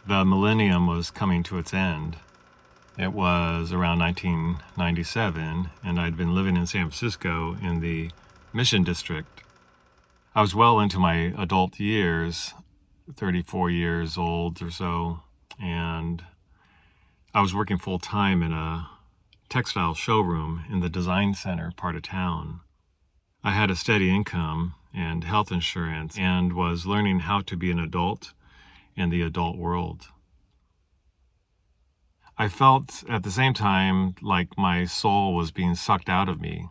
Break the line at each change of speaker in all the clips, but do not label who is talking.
The millennium was coming to its end. It was around 1997, and I'd been living in San Francisco in the Mission District. I was well into my adult years, 34 years old or so, and I was working full-time in a textile showroom in the design center part of town. I had a steady income and health insurance and was learning how to be an adult in the adult world. I felt at the same time like my soul was being sucked out of me.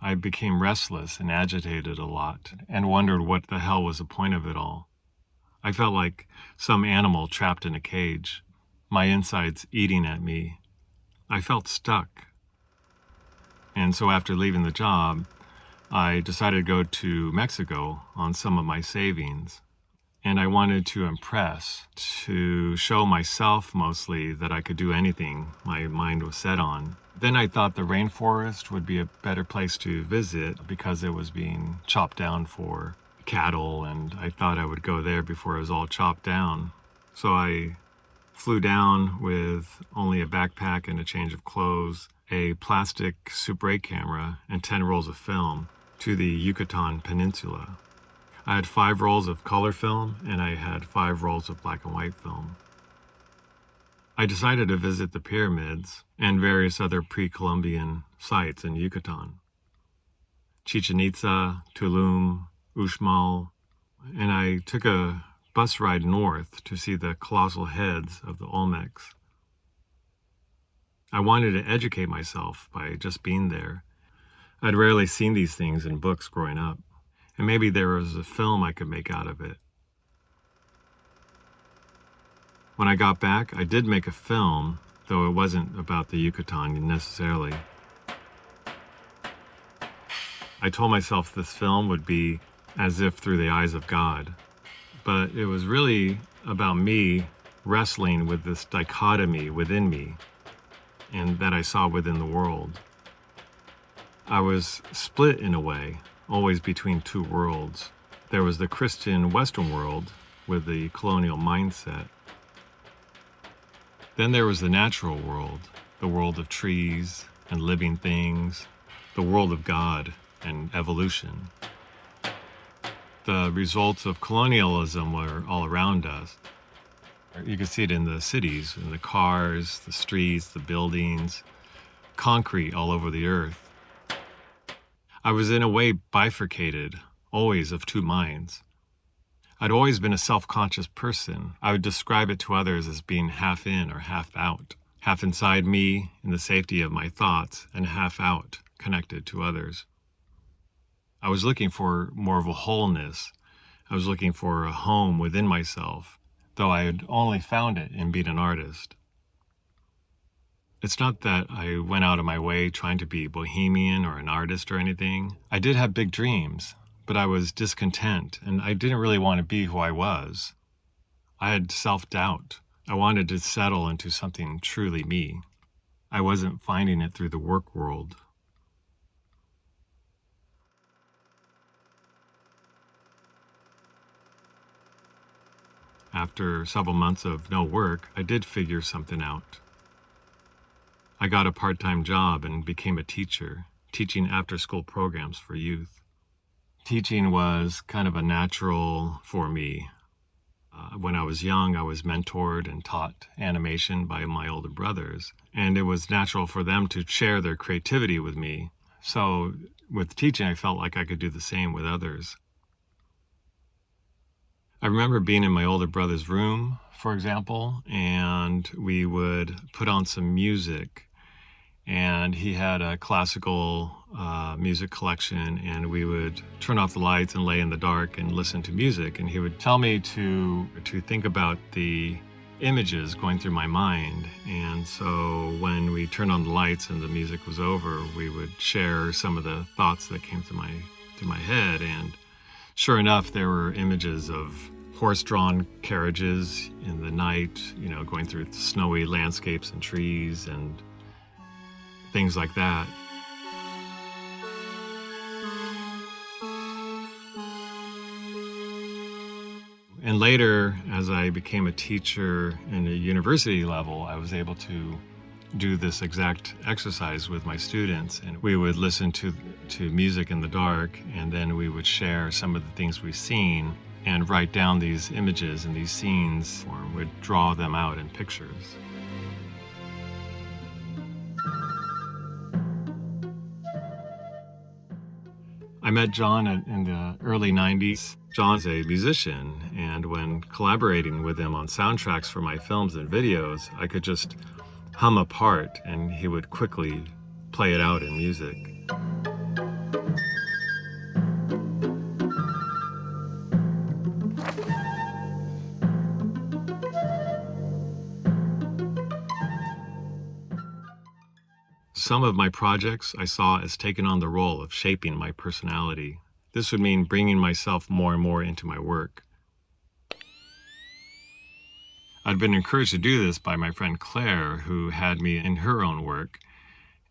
I became restless and agitated a lot and wondered what the hell was the point of it all. I felt like some animal trapped in a cage, my insides eating at me. I felt stuck. And so after leaving the job, I decided to go to Mexico on some of my savings. And I wanted to impress, to show myself mostly that I could do anything my mind was set on. Then I thought the rainforest would be a better place to visit because it was being chopped down for cattle, and I thought I would go there before it was all chopped down. So I flew down with only a backpack and a change of clothes, a plastic Super 8 camera, and 10 rolls of film to the Yucatan Peninsula. I had 5 rolls of color film and I had 5 rolls of black and white film. I decided to visit the pyramids and various other pre-Columbian sites in Yucatan. Chichen Itza, Tulum, Uxmal, and I took a bus ride north to see the colossal heads of the Olmecs. I wanted to educate myself by just being there. I'd rarely seen these things in books growing up, and maybe there was a film I could make out of it. When I got back, I did make a film, though it wasn't about the Yucatan necessarily. I told myself this film would be as if through the eyes of God, but it was really about me wrestling with this dichotomy within me and that I saw within the world. I was split in a way, always between two worlds. There was the Christian Western world with the colonial mindset. Then there was the natural world, the world of trees and living things, the world of God and evolution. The results of colonialism were all around us. You could see it in the cities, in the cars, the streets, the buildings, concrete all over the earth. I was in a way bifurcated, always of two minds. I'd always been a self-conscious person. I would describe it to others as being half in or half out, half inside me in the safety of my thoughts and half out, connected to others. I was looking for more of a wholeness. I was looking for a home within myself, though I had only found it in being an artist. It's not that I went out of my way trying to be bohemian or an artist or anything. I did have big dreams, but I was discontent and I didn't really want to be who I was. I had self-doubt. I wanted to settle into something truly me. I wasn't finding it through the work world. After several months of no work, I did figure something out. I got a part-time job and became a teacher, teaching after-school programs for youth. Teaching was kind of a natural for me. When I was young, I was mentored and taught animation by my older brothers, and it was natural for them to share their creativity with me. So with teaching, I felt like I could do the same with others. I remember being in my older brother's room, for example, and we would put on some music. And he had a classical music collection, and we would turn off the lights and lay in the dark and listen to music. And he would tell me to think about the images going through my mind. And so when we turned on the lights and the music was over, we would share some of the thoughts that came through my head. And sure enough, there were images of horse-drawn carriages in the night, going through snowy landscapes and trees and things like that. And later, as I became a teacher in a university level, I was able to do this exact exercise with my students, and we would listen to music in the dark, and then we would share some of the things we've seen and write down these images and these scenes, or would draw them out in pictures. I met John in the early 90s. John's a musician, and when collaborating with him on soundtracks for my films and videos, I could just hum a part and he would quickly play it out in music. Some of my projects I saw as taking on the role of shaping my personality. This would mean bringing myself more and more into my work. I'd been encouraged to do this by my friend Claire, who had me in her own work,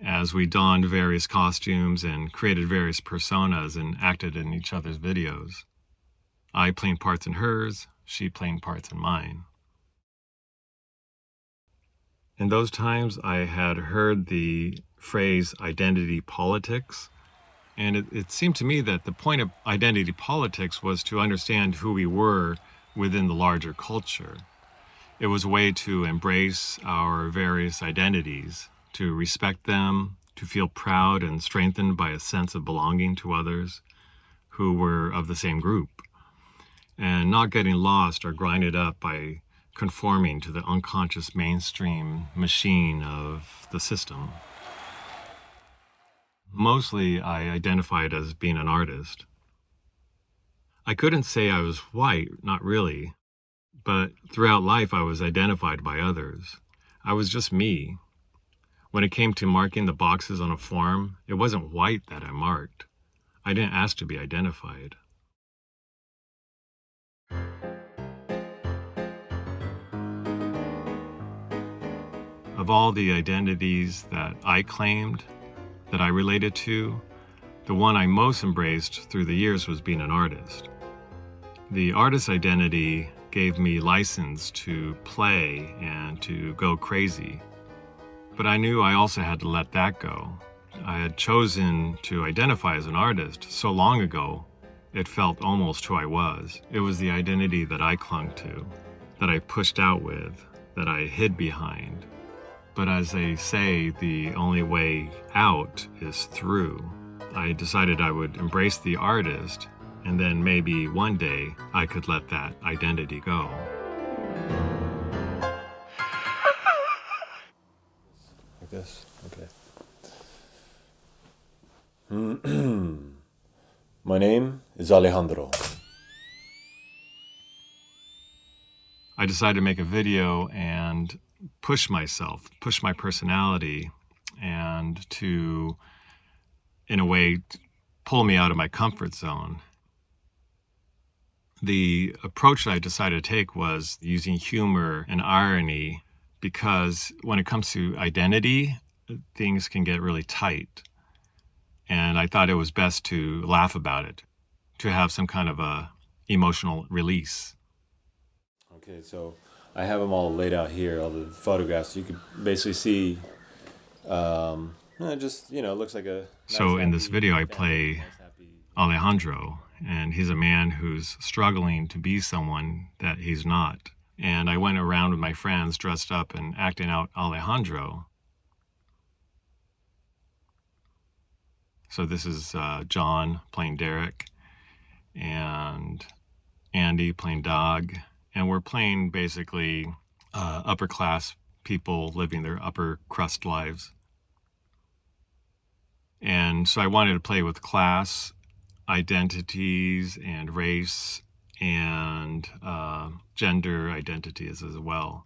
as we donned various costumes and created various personas and acted in each other's videos. I playing parts in hers, she playing parts in mine. In those times, I had heard the phrase identity politics, and it seemed to me that the point of identity politics was to understand who we were within the larger culture. It was a way to embrace our various identities, to respect them, to feel proud and strengthened by a sense of belonging to others who were of the same group, and not getting lost or grinded up by conforming to the unconscious mainstream machine of the system. Mostly, I identified as being an artist. I couldn't say I was white, not really. But throughout life, I was identified by others. I was just me. When it came to marking the boxes on a form, it wasn't white that I marked. I didn't ask to be identified. Of all the identities that I claimed, that I related to, the one I most embraced through the years was being an artist. The artist identity gave me license to play and to go crazy. But I knew I also had to let that go. I had chosen to identify as an artist so long ago, it felt almost who I was. It was the identity that I clung to, that I pushed out with, that I hid behind. But as they say, the only way out is through. I decided I would embrace the artist, and then maybe one day I could let that identity go.
Like this? Okay. My name is Alejandro.
I decided to make a video and push myself, push my personality, and to, in a way, pull me out of my comfort zone. The approach that I decided to take was using humor and irony, because when it comes to identity, things can get really tight. And I thought it was best to laugh about it, to have some kind of a emotional release.
Okay, so I have them all laid out here, all the photographs. You can basically see, it looks like a...
So in this video, I play Alejandro, and he's a man who's struggling to be someone that he's not. And I went around with my friends dressed up and acting out Alejandro. So this is John playing Derek, and Andy playing Dog. And we're playing basically upper class people living their upper crust lives. And so I wanted to play with class, identities, and race, and gender identities as well.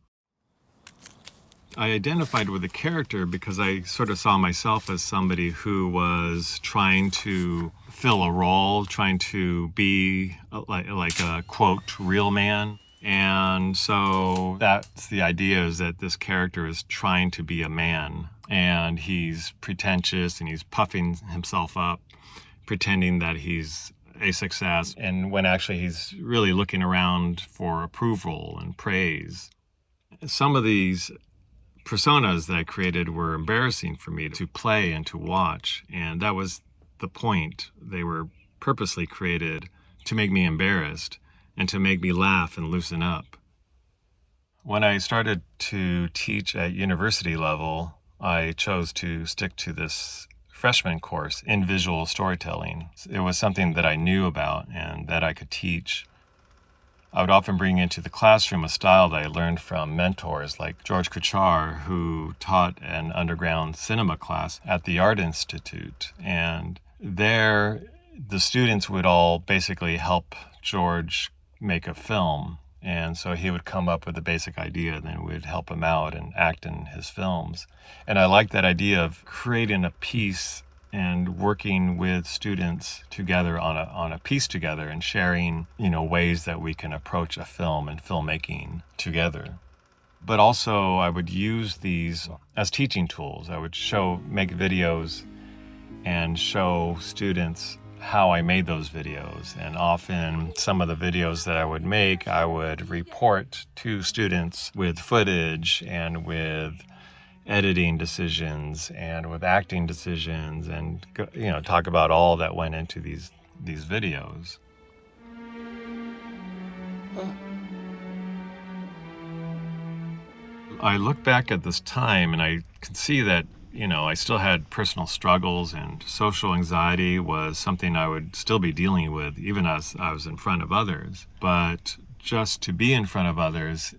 I identified with the character because I sort of saw myself as somebody who was trying to fill a role, trying to be like a, quote, real man. And so that's the idea, is that this character is trying to be a man, and he's pretentious and he's puffing himself up, pretending that he's a success, and when actually he's really looking around for approval and praise. Some of these personas that I created were embarrassing for me to play and to watch, and that was the point. They were purposely created to make me embarrassed and to make me laugh and loosen up. When I started to teach at university level, I chose to stick to this freshman course in visual storytelling. It was something that I knew about and that I could teach. I would often bring into the classroom a style that I learned from mentors like George Kuchar, who taught an underground cinema class at the Art Institute. And there, the students would all basically help George make a film. And so he would come up with a basic idea, and then we'd help him out and act in his films. And I liked that idea of creating a piece and working with students together on a piece together and sharing, ways that we can approach a film and filmmaking together. But also I would use these as teaching tools. I would make videos and show students how I made those videos. And often some of the videos that I would make, I would report to students with footage and with editing decisions and with acting decisions, and talk about all that went into these videos. I look back at this time and I can see that I still had personal struggles, and social anxiety was something I would still be dealing with even as I was in front of others. But just to be in front of others,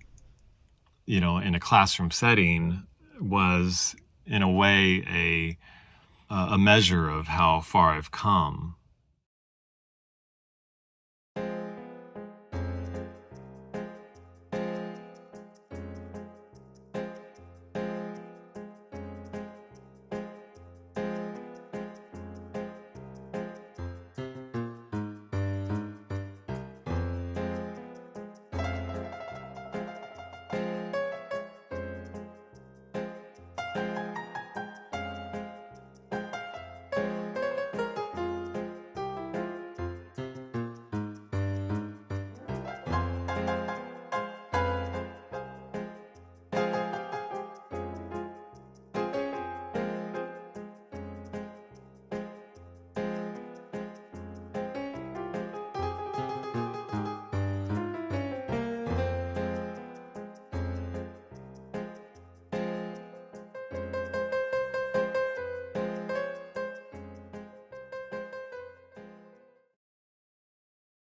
in a classroom setting was in a way a measure of how far I've come.